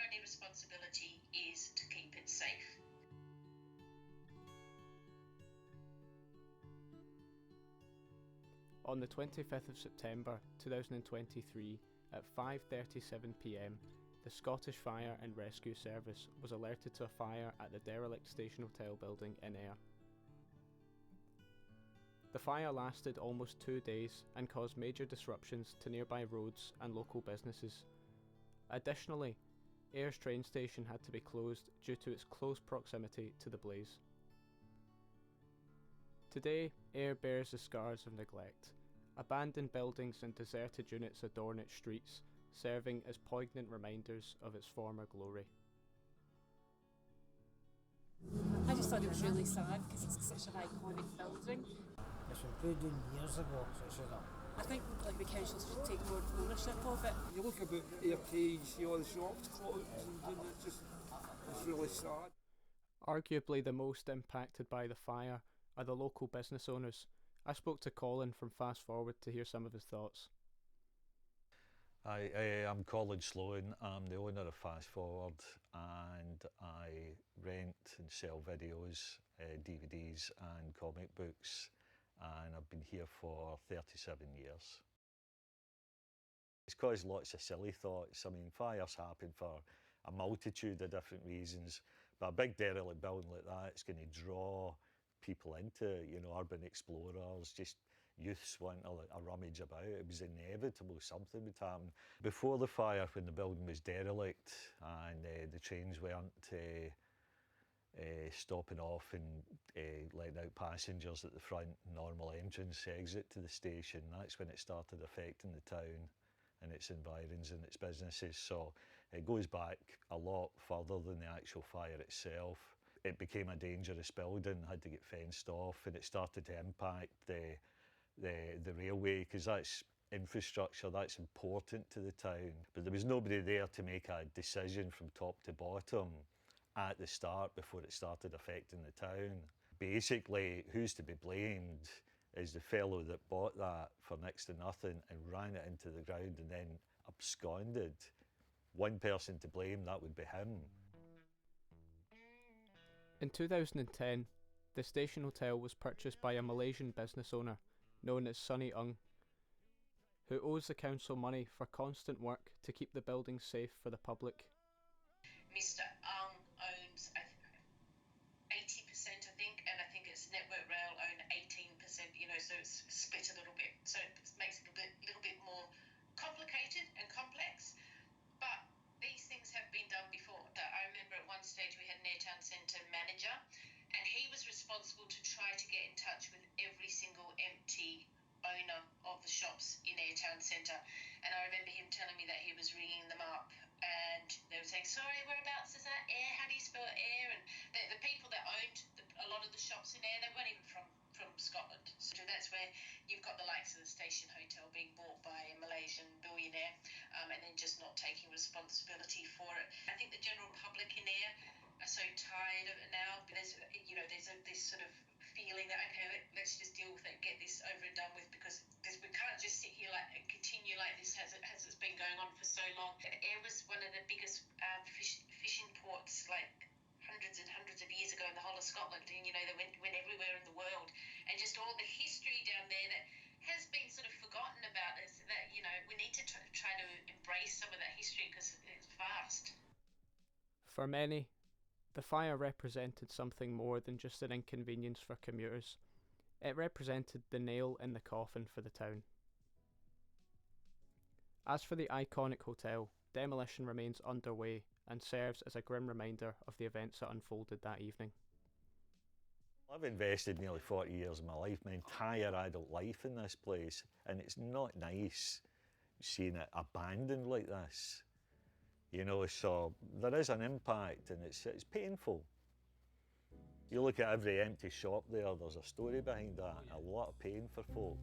only responsibility is to keep it safe. On the 25th of September 2023 at 5:37 p.m, the Scottish Fire and Rescue Service was alerted to a fire at the derelict Station Hotel building in Ayr. The fire lasted almost 2 days and caused major disruptions to nearby roads and local businesses. Additionally, Ayr's train station had to be closed due to its close proximity to the blaze. Today, Ayr bears the scars of neglect. Abandoned buildings and deserted units adorn its streets, serving as poignant reminders of its former glory. I just thought it was really sad because it's such an iconic building. It's been put in years ago, so it should have. I think the council should take more ownership of it. You look about Ayr Quay, you see all the shops closed, and it's really sad. Arguably the most impacted by the fire are the local business owners. I spoke to Colin from Fast Forward to hear some of his thoughts. I'm Colin Sloan. I'm the owner of Fast Forward, and I rent and sell videos, DVDs and comic books, and I've been here for 37 years. It's caused lots of silly thoughts. I mean, fires happen for a multitude of different reasons, but a big derelict building like that, it's going to draw people into it, you know, urban explorers, just youths wanting a rummage about. It was inevitable something would happen. Before the fire, when the building was derelict and the trains weren't stopping off and letting out passengers at the front normal entrance exit to the station, that's when it started affecting the town and its environs and its businesses. So it goes back a lot further than the actual fire itself. It became a dangerous building, had to get fenced off, and it started to impact the railway, because that's infrastructure, that's important to the town. But there was nobody there to make a decision from top to bottom at the start before it started affecting the town. Basically, who's to be blamed is the fellow that bought that for next to nothing and ran it into the ground and then absconded. One person to blame, that would be him. In 2010, the Station Hotel was purchased by a Malaysian business owner known as Sunny Ung, who owes the council money for constant work to keep the building safe for the public. Mr. Ung owns 80%, I think, and I think it's Network Rail own 18%, you know, so it's split a little bit. So it makes it a little bit more complicated and complex, but these things have been done before. I remember at one stage we had an Ayr Town Centre manager, and he was responsible to try to get in touch with every single empty owner of the shops in Ayr Town Centre. And I remember him telling me that he was ringing them up and they were saying, sorry, whereabouts is that? Ayr, how do you spell Ayr? And the people that owned a lot of the shops in Ayr, they weren't even from Scotland. So that's where you've got the likes of the Station Hotel being bought by a Malaysian billionaire, and then just not taking responsibility for it. I think the general public in Ayr are so tired of it now. There's this sort of feeling that, okay, let's just deal with it, get this over and done with, because we can't just sit here and continue like this as it's been going on for so long. Ayr was one of the biggest fishing ports, like hundreds and hundreds of years ago in the whole of Scotland, and you know they went everywhere in the world, and just all the history down there that has been sort of forgotten about. Is that, you know, we need to try to embrace some of that history because it's vast. For many, the fire represented something more than just an inconvenience for commuters. It represented the nail in the coffin for the town. As for the iconic hotel, demolition remains underway and serves as a grim reminder of the events that unfolded that evening. I've invested nearly 40 years of my life, my entire adult life in this place, and it's not nice seeing it abandoned like this. You know, so there is an impact and it's painful. You look at every empty shop there, there's a story behind that, a lot of pain for folk.